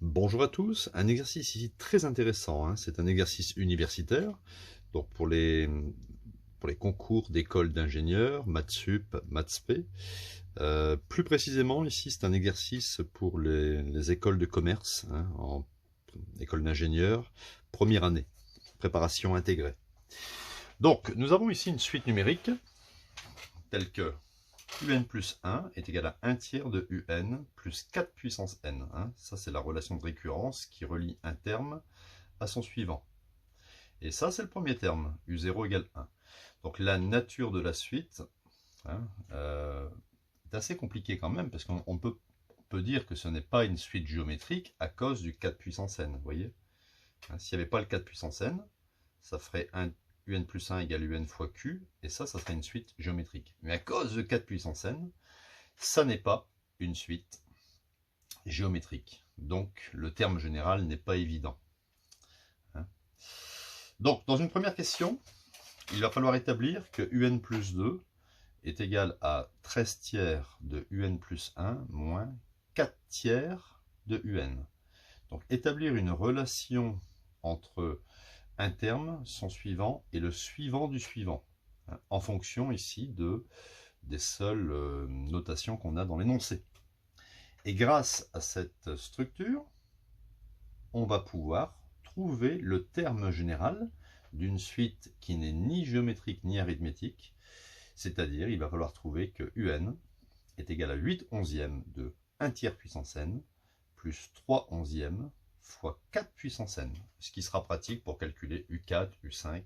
Bonjour à tous, un exercice ici très intéressant, hein. C'est un exercice universitaire, donc pour les concours d'école d'ingénieurs, Maths Sup, Maths Spé. Plus précisément ici c'est un exercice pour les écoles de commerce, hein, en école d'ingénieurs, première année, préparation intégrée. Donc nous avons ici une suite numérique telle que un plus 1 est égal à 1 tiers de un plus 4 puissance n. Hein. Ça, c'est la relation de récurrence qui relie un terme à son suivant. Et ça, c'est le premier terme, u0 égale 1. Donc la nature de la suite hein, est assez compliquée quand même, parce qu'on peut dire que ce n'est pas une suite géométrique à cause du 4 puissance n. Vous voyez hein, s'il n'y avait pas le 4 puissance n, ça ferait un plus 1 égale un fois q, et ça serait une suite géométrique. Mais à cause de 4 puissance n, ça n'est pas une suite géométrique. Donc le terme général n'est pas évident. Hein. Donc dans une première question, il va falloir établir que un plus 2 est égal à 13 tiers de un plus 1 moins 4 tiers de un. Donc établir une relation entre un terme, son suivant, et le suivant du suivant, hein, en fonction ici des seules notations qu'on a dans l'énoncé. Et grâce à cette structure, on va pouvoir trouver le terme général d'une suite qui n'est ni géométrique ni arithmétique, c'est-à-dire il va falloir trouver que un est égal à 8 onzièmes de 1 tiers puissance n plus 3 onzièmes fois 4 puissance n, ce qui sera pratique pour calculer U4, U5,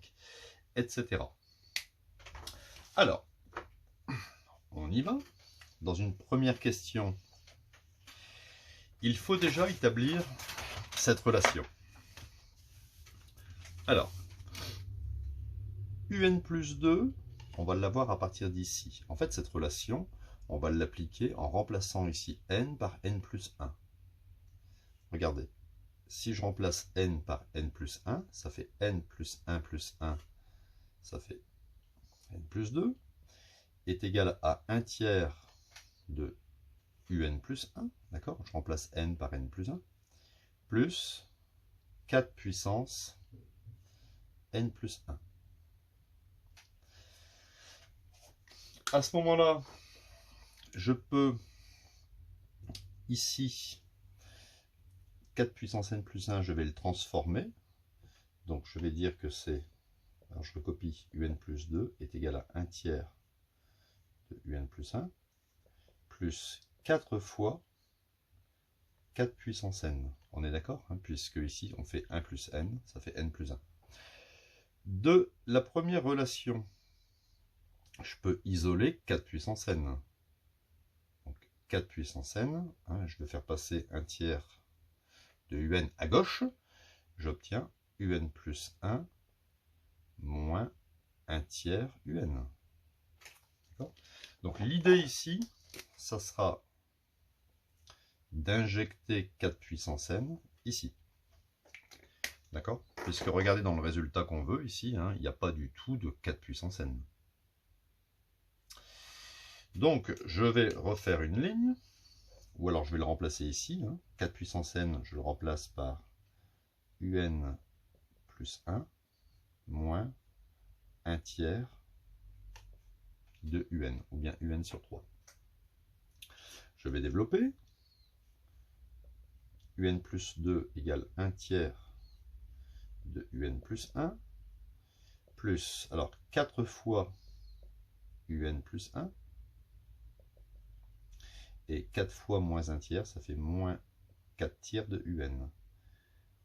etc. Alors, on y va. Dans une première question, il faut déjà établir cette relation. Alors, un plus 2, on va l'avoir à partir d'ici. En fait, cette relation, on va l'appliquer en remplaçant ici n par n plus 1. Regardez, si je remplace n par n plus 1, ça fait n plus 1 plus 1, ça fait n plus 2, est égal à 1 tiers de un plus 1, d'accord? Je remplace n par n plus 1, plus 4 puissance n plus 1. À ce moment-là, je peux ici 4 puissance n plus 1, je vais le transformer. Donc je vais dire que c'est, alors je recopie, un plus 2 est égal à 1 tiers de un plus 1, plus 4 fois 4 puissance n. On est d'accord hein, puisque ici on fait 1 plus n, ça fait n plus 1. De la première relation, je peux isoler 4 puissance n. Donc 4 puissance n, hein, je vais faire passer 1 tiers de un à gauche, j'obtiens un plus 1 moins 1 tiers un. Donc l'idée ici, ça sera d'injecter 4 puissance n ici. D'accord? Puisque regardez dans le résultat qu'on veut ici, hein, il n'y a pas du tout de 4 puissance n. Donc je vais refaire une ligne, ou alors je vais le remplacer ici. Hein. 4 puissance n, je le remplace par un plus 1 moins 1 tiers de un, ou bien un sur 3. Je vais développer. Un plus 2 égale 1 tiers de un plus 1, plus, alors 4 fois un plus 1, et 4 fois moins 1 tiers, ça fait moins 4 tiers de un.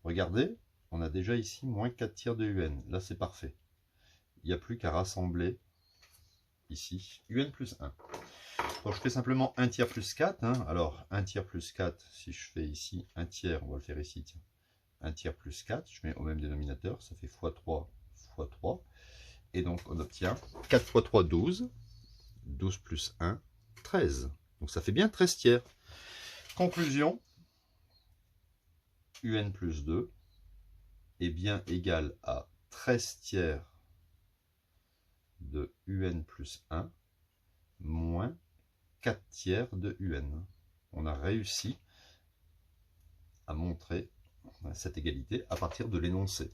Regardez, on a déjà ici moins 4 tiers de un. Là, c'est parfait. Il n'y a plus qu'à rassembler ici un plus 1. Donc, je fais simplement 1 tiers plus 4. Hein. Alors, 1 tiers plus 4, si je fais ici 1 tiers, on va le faire ici, tiens. 1 tiers plus 4, je mets au même dénominateur, ça fait x3 fois 3. Et donc, on obtient 4 fois 3, 12. 12 plus 1, 13. Donc, ça fait bien 13 tiers. Conclusion, un plus 2 est bien égal à 13 tiers de un plus 1 moins 4 tiers de un. On a réussi à montrer cette égalité à partir de l'énoncé.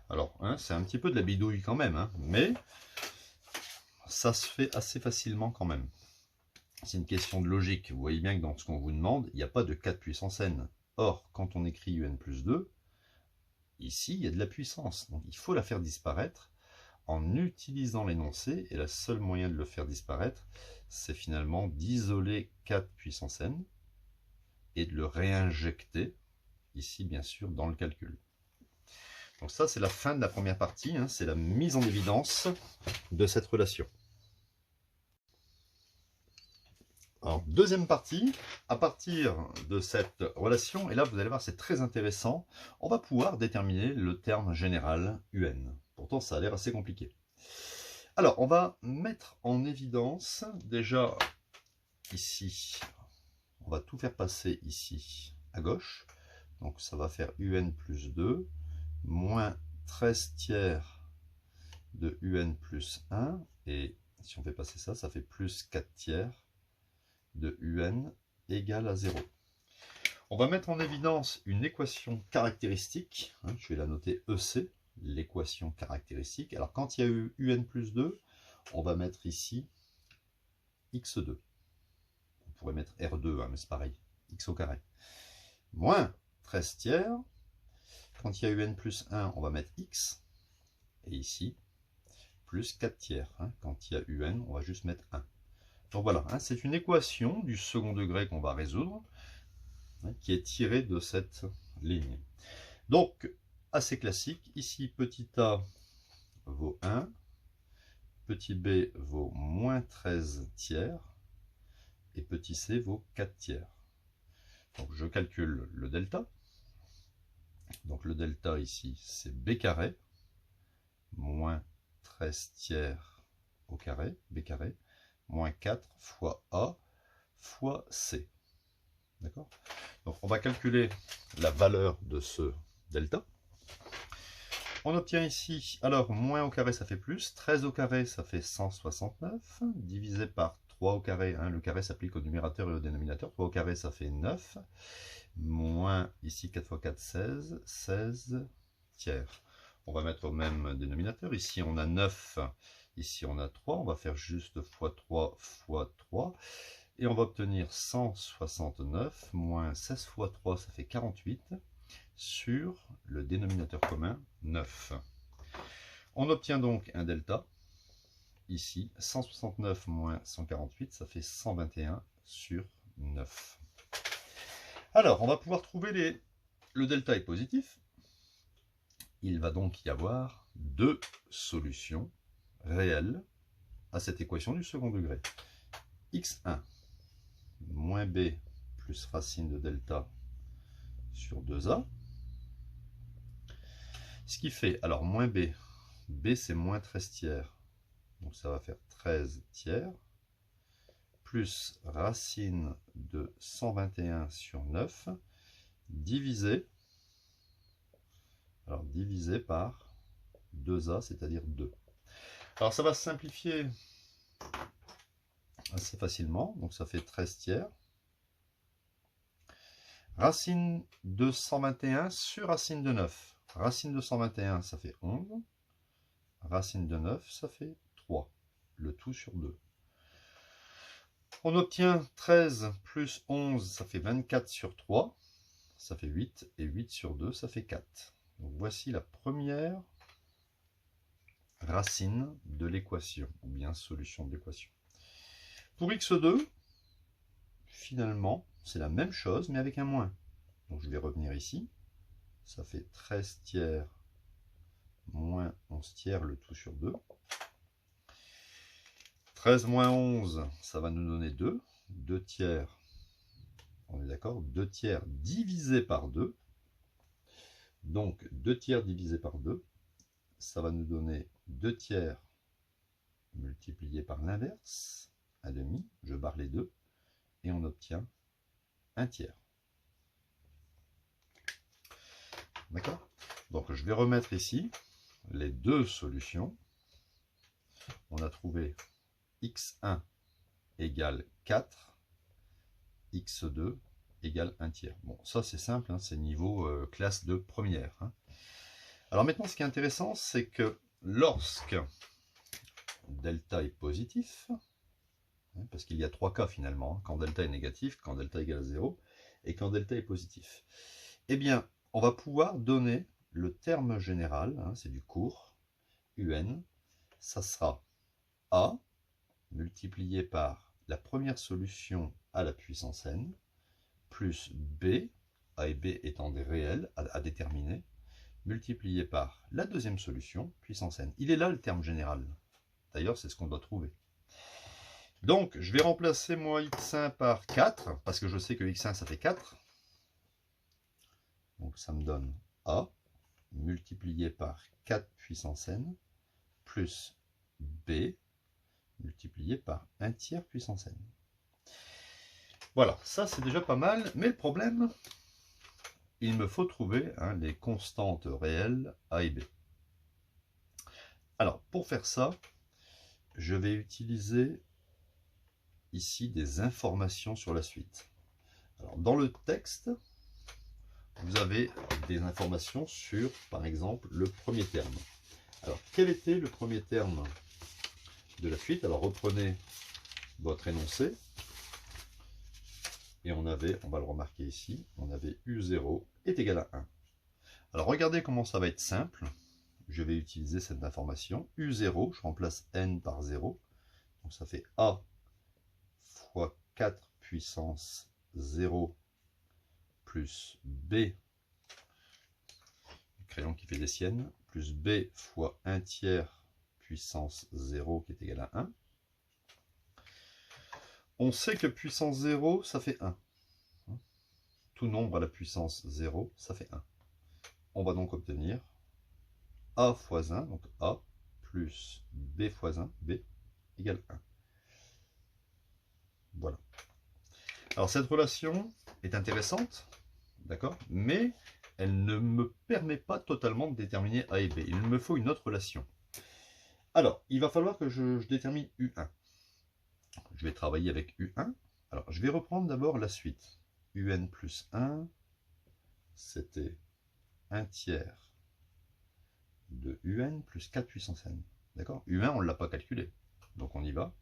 Alors, hein, c'est un petit peu de la bidouille quand même, hein, mais ça se fait assez facilement quand même. C'est une question de logique. Vous voyez bien que dans ce qu'on vous demande, il n'y a pas de 4 puissance n. Or, quand on écrit un plus 2, ici, il y a de la puissance. Donc, il faut la faire disparaître en utilisant l'énoncé. Et le seul moyen de le faire disparaître, c'est finalement d'isoler 4 puissance n et de le réinjecter, ici, bien sûr, dans le calcul. Donc ça, c'est la fin de la première partie. Hein, c'est la mise en évidence de cette relation. Alors, deuxième partie, à partir de cette relation, et là vous allez voir c'est très intéressant, on va pouvoir déterminer le terme général UN. Pourtant ça a l'air assez compliqué. Alors on va mettre en évidence déjà ici, on va tout faire passer ici à gauche, donc ça va faire UN plus 2, moins 13 tiers de UN plus 1, et si on fait passer ça, ça fait plus 4 tiers de UN égale à 0. On va mettre en évidence une équation caractéristique, hein, je vais la noter EC, l'équation caractéristique. Alors quand il y a eu UN plus 2, on va mettre ici x2. On pourrait mettre R2, hein, mais c'est pareil, x au carré. Moins 13 tiers, quand il y a UN plus 1, on va mettre x, et ici, plus 4 tiers. Hein, quand il y a UN, on va juste mettre 1. Donc voilà, hein, c'est une équation du second degré qu'on va résoudre, hein, qui est tirée de cette ligne. Donc, assez classique, ici petit a vaut 1, petit b vaut moins 13 tiers, et petit c vaut 4 tiers. Donc je calcule le delta. Donc le delta ici, c'est b carré, moins 13 tiers au carré, b carré, moins 4 fois A fois C. D'accord? Donc on va calculer la valeur de ce delta. On obtient ici, alors moins au carré ça fait plus, 13 au carré ça fait 169, divisé par 3 au carré, hein, le carré s'applique au numérateur et au dénominateur, 3 au carré ça fait 9, moins ici 4 fois 4, 16, 16 tiers. On va mettre au même dénominateur, ici on a 9, ici on a 3, on va faire juste x3 fois 3, et on va obtenir 169 moins 16 fois 3, ça fait 48, sur le dénominateur commun 9. On obtient donc un delta, ici 169 moins 148, ça fait 121 sur 9. Alors, on va pouvoir trouver le delta est positif. Il va donc y avoir deux solutions réelles à cette équation du second degré. x1 moins b plus racine de delta sur 2a. Ce qui fait, alors moins b, b c'est moins 13 tiers, donc ça va faire 13 tiers, plus racine de 121 sur 9, divisé par 2a, c'est-à-dire 2. Alors ça va se simplifier assez facilement, donc ça fait 13 tiers. Racine de 121 sur racine de 9. Racine de 121, ça fait 11. Racine de 9, ça fait 3. Le tout sur 2. On obtient 13 plus 11, ça fait 24 sur 3. Ça fait 8. Et 8 sur 2, ça fait 4. Donc voici la première racine de l'équation, ou bien solution de l'équation. Pour x2, finalement, c'est la même chose, mais avec un moins. Donc je vais revenir ici. Ça fait 13 tiers moins 11 tiers, le tout sur 2. 13 moins 11, ça va nous donner 2. 2 tiers, on est d'accord, 2 tiers divisé par 2. Donc 2 tiers divisé par 2, ça va nous donner 2 tiers multiplié par l'inverse, 1/2, je barre les deux, et on obtient 1 tiers. D'accord? Donc je vais remettre ici les deux solutions. On a trouvé x1 égale 4, x2 égale 1 tiers. Bon, ça c'est simple, hein, c'est niveau classe de première. Hein. Alors maintenant, ce qui est intéressant, c'est que lorsque delta est positif, hein, parce qu'il y a 3 cas finalement, hein, quand delta est négatif, quand delta égale à 0, et quand delta est positif, eh bien, on va pouvoir donner le terme général, hein, c'est du cours, un, ça sera a multiplié par la première solution à la puissance n, plus b, a et b étant des réels à déterminer, multiplié par la deuxième solution, puissance n. Il est là le terme général. D'ailleurs, c'est ce qu'on doit trouver. Donc, je vais remplacer moi x1 par 4, parce que je sais que x1, ça fait 4. Donc, ça me donne a, multiplié par 4 puissance n, plus b, multiplié par 1 tiers puissance n. Voilà, ça c'est déjà pas mal, mais le problème, il me faut trouver hein, les constantes réelles a et b. Alors, pour faire ça, je vais utiliser ici des informations sur la suite. Alors, dans le texte, vous avez des informations sur, par exemple, le premier terme. Alors, quel était le premier terme de la suite? Alors, reprenez votre énoncé. Et on va le remarquer ici, on avait U0 est égal à 1. Alors, regardez comment ça va être simple. Je vais utiliser cette information. U0, je remplace n par 0. Donc, ça fait A fois 4 puissance 0 plus B, le crayon qui fait des siennes, plus B fois 1 tiers puissance 0 qui est égal à 1. On sait que puissance 0, ça fait 1. Tout nombre à la puissance 0, ça fait 1. On va donc obtenir A fois 1, donc A, plus B fois 1, B, égale 1. Voilà. Alors cette relation est intéressante, d'accord, mais elle ne me permet pas totalement de déterminer A et B. Il me faut une autre relation. Alors, il va falloir que je détermine U1. Je vais travailler avec U1. Alors, je vais reprendre d'abord la suite. UN plus 1, c'était 1 tiers de UN plus 4 puissance n. D'accord? U1, on ne l'a pas calculé. Donc, on y va.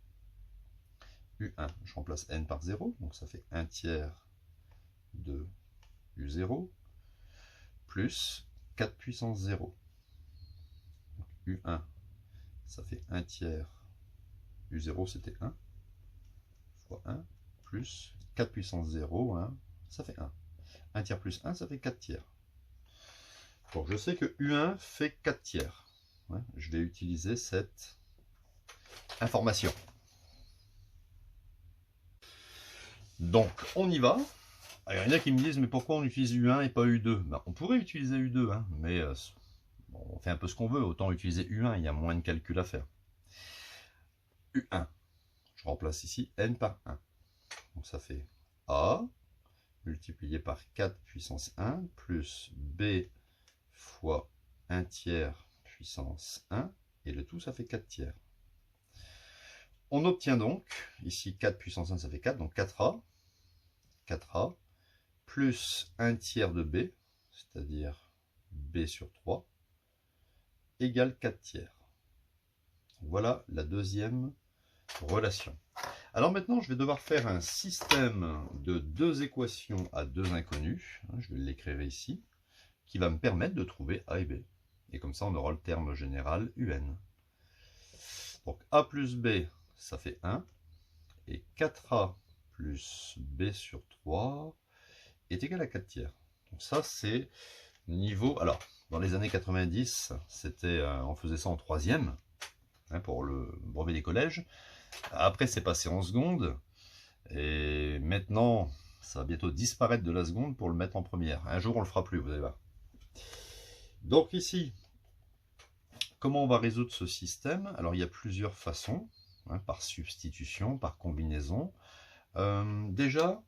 U1, je remplace n par 0. Donc, ça fait 1 tiers de U0 plus 4 puissance 0. Donc, U1, ça fait 1 tiers. U0, c'était 1. Fois 1 plus 4 puissance 0, 1, ça fait 1. 1 tiers plus 1, ça fait 4 tiers. Donc je sais que U1 fait 4 tiers. Ouais, je vais utiliser cette information. Donc on y va. Alors, il y en a qui me disent, mais pourquoi on utilise U1 et pas U2? Ben, on pourrait utiliser U2, hein, mais bon, on fait un peu ce qu'on veut. Autant utiliser U1, il y a moins de calcul à faire. U1, je remplace ici n par 1. Donc ça fait A multiplié par 4 puissance 1 plus B fois 1 tiers puissance 1, et le tout ça fait 4 tiers. On obtient donc, ici 4 puissance 1 ça fait 4, donc 4A plus 1 tiers de B, c'est-à-dire B sur 3, égale 4 tiers. Voilà la deuxième relation. Alors maintenant, je vais devoir faire un système de deux équations à deux inconnus, je vais l'écrire ici, qui va me permettre de trouver A et B. Et comme ça, on aura le terme général UN. Donc A plus B, ça fait 1, et 4A plus B sur 3 est égal à 4 tiers. Donc ça, c'est niveau... Alors, dans les années 90, c'était, on faisait ça en troisième, pour le brevet des collèges. Après, c'est passé en seconde. Et maintenant, ça va bientôt disparaître de la seconde pour le mettre en première. Un jour, on le fera plus, vous allez voir. Donc ici, comment on va résoudre ce système? Alors, il y a plusieurs façons, par substitution, par combinaison. Déjà,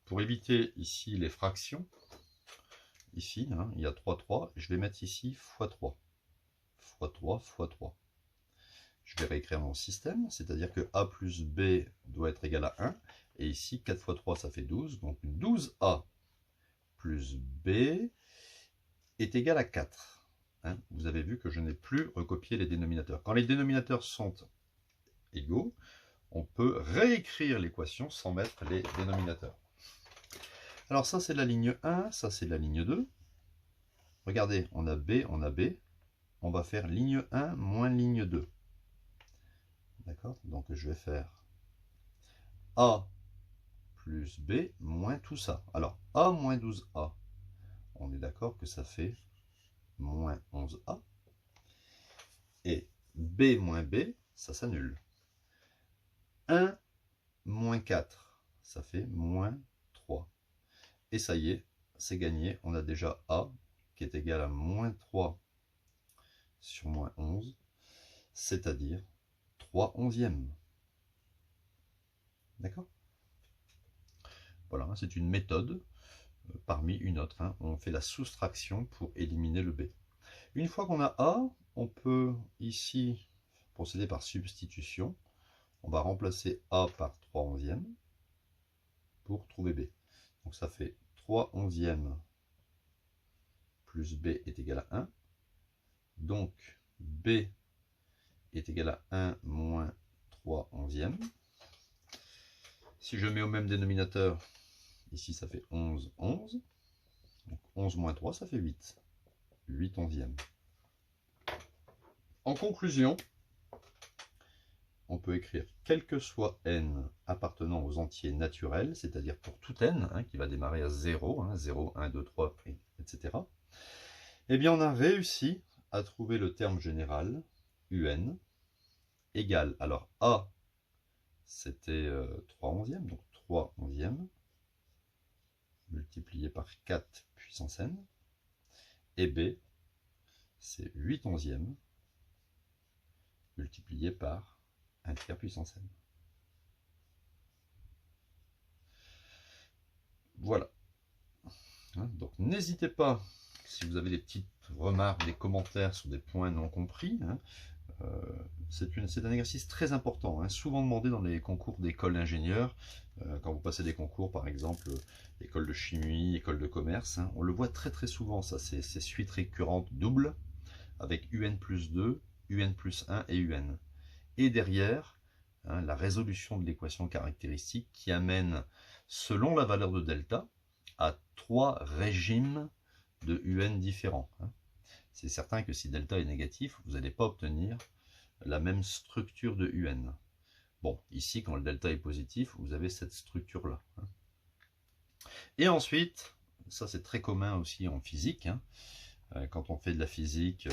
pour éviter ici les fractions, ici, il y a 3, je vais mettre ici x3. x3, x3. Je vais réécrire mon système, c'est-à-dire que A plus B doit être égal à 1. Et ici, 4 fois 3, ça fait 12. Donc 12A plus B est égal à 4. Hein, vous avez vu que je n'ai plus recopié les dénominateurs. Quand les dénominateurs sont égaux, on peut réécrire l'équation sans mettre les dénominateurs. Alors ça, c'est la ligne 1, ça, c'est la ligne 2. Regardez, on a B, on a B. On va faire ligne 1 moins ligne 2. D'accord? Donc je vais faire A plus B moins tout ça. Alors A moins 12A, on est d'accord que ça fait moins 11A. Et B moins B, ça s'annule. 1 moins 4, ça fait moins 3. Et ça y est, c'est gagné. On a déjà A qui est égal à moins 3 sur moins 11, c'est-à-dire 3 onzièmes. D'accord? Voilà, c'est une méthode parmi une autre. Hein. On fait la soustraction pour éliminer le B. Une fois qu'on a A, on peut ici procéder par substitution. On va remplacer A par 3 onzièmes pour trouver B. Donc ça fait 3 onzièmes plus B est égal à 1. Donc B est égal à 1 moins 3 onzièmes. Si je mets au même dénominateur, ici ça fait 11, 11. Donc 11 moins 3, ça fait 8. 8 onzièmes. En conclusion, on peut écrire quel que soit n appartenant aux entiers naturels, c'est-à-dire pour tout n, hein, qui va démarrer à 0, hein, 0, 1, 2, 3, etc. Eh bien, on a réussi à trouver le terme général, un, égale, alors a, c'était 3 onzièmes, donc 3 onzièmes, multiplié par 4 puissance n, et b, c'est 8 onzièmes, multiplié par 1 tiers puissance n. Voilà. Donc n'hésitez pas, si vous avez des petites remarques, des commentaires sur des points non compris, hein, c'est un exercice très important, hein, souvent demandé dans les concours d'école d'ingénieurs, quand vous passez des concours, par exemple, école de chimie, école de commerce, hein, on le voit très souvent, ça, ces suites récurrentes doubles, avec UN plus 2, UN plus 1 et UN. Et derrière, hein, la résolution de l'équation caractéristique qui amène, selon la valeur de delta, à 3 régimes de UN différents. Hein. C'est certain que si delta est négatif, vous n'allez pas obtenir la même structure de UN. Bon, ici, quand le delta est positif, vous avez cette structure-là. Hein. Et ensuite, ça c'est très commun aussi en physique, hein, quand on fait de la physique,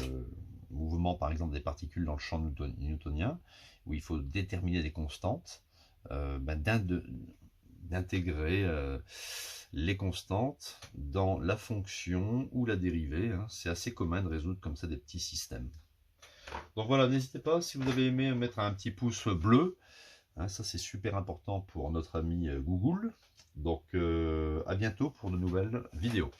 mouvement par exemple des particules dans le champ newtonien, où il faut déterminer des constantes, d'intégrer les constantes dans la fonction ou la dérivée. Hein. C'est assez commun de résoudre comme ça des petits systèmes. Donc voilà, n'hésitez pas, si vous avez aimé, mettre un petit pouce bleu. Hein, ça c'est super important pour notre ami Google. Donc à bientôt pour de nouvelles vidéos.